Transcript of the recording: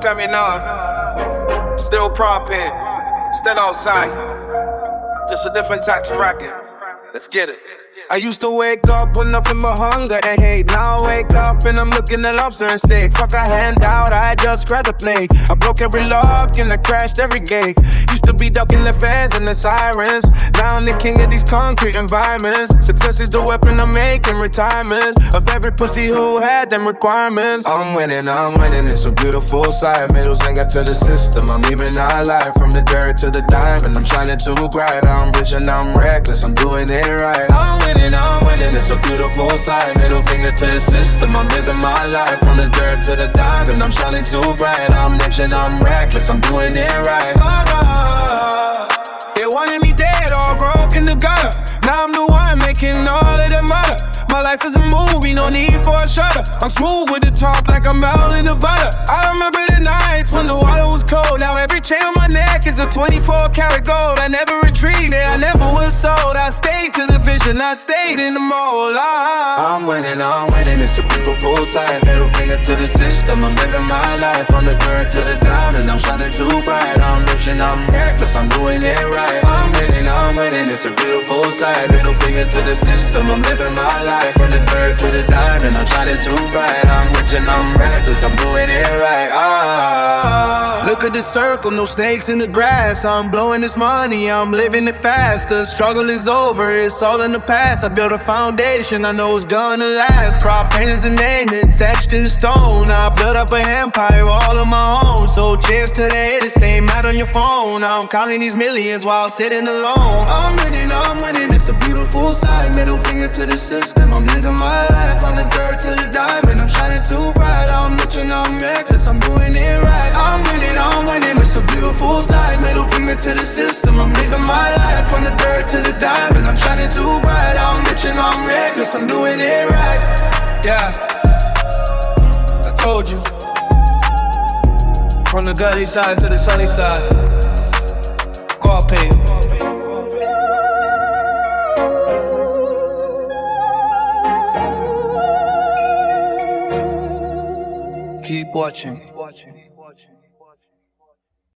Look at me now. Still Krawpain. Still outside. Just a different tax bracket. Let's get it. I used to wake up with nothing but hunger and hate. Now I wake up and I'm looking at lobster and steak. Fuck a handout, I just grabbed a plate. I broke every lock and I crashed every gate. Used to be ducking the fans and the sirens. Now I'm the king of these concrete environments. Success is the weapon I'm making retirements of every pussy who had them requirements. I'm winning, it's a beautiful sight. Middle finger to the system, I'm leaving our life. From the dirt to the diamond, I'm shining too bright. I'm rich and I'm reckless, I'm doing it right. I'm winning, it's a beautiful sight. Middle finger to the system, I'm living my life. From the dirt to the diamond, I'm shining too bright. I'm rich and I'm reckless, I'm doing it right. They wanted me dead or broke in the gutter. Now I'm the one making all of the matter. My life is a movie, no need for a shutter. I'm smooth with the talk like I'm melting the butter. I remember the nights when the water was cold. Now every chain on my neck is a 24-karat gold. I never retreated, I never was sold. I stayed to the vision, I stayed in the mold. I'm winning, it's a beautiful sight. Middle finger to the system, I'm living my life. From the dirt to the diamond, I'm shining too bright. I'm rich and I'm reckless, I'm doing it right. I'm winning, it's a beautiful sight. Middle finger to the system, I'm living my life. From the dirt to the diamond, I'm shining too bright. I'm rich and I'm reckless, I'm doing it right. Look at the circle, no snakes in the grass. I'm blowing this money, I'm living it fast. The struggle is over, it's all in the past. I built a foundation, I know it's gonna last. Krawpain is the name, it's etched in stone. I built up an empire all on my own. So cheers to the haters, stay mad on your phone. I'm counting these millions while sitting alone. I'm winning, it's a beautiful sight. Middle finger to the system, I'm living my life. From the dirt to the diamond, I'm shining too bright. I'm rich and I'm reckless, I'm doing it right. I'm winning, it's a beautiful sight. Middle finger to the system, I'm living my life. From the dirt to the diamond, I'm shining too bright. I'm rich and I'm reckless, I'm doing it right. Yeah, I told you. From the gully side to the sunny side, Krawpain. Keep watching.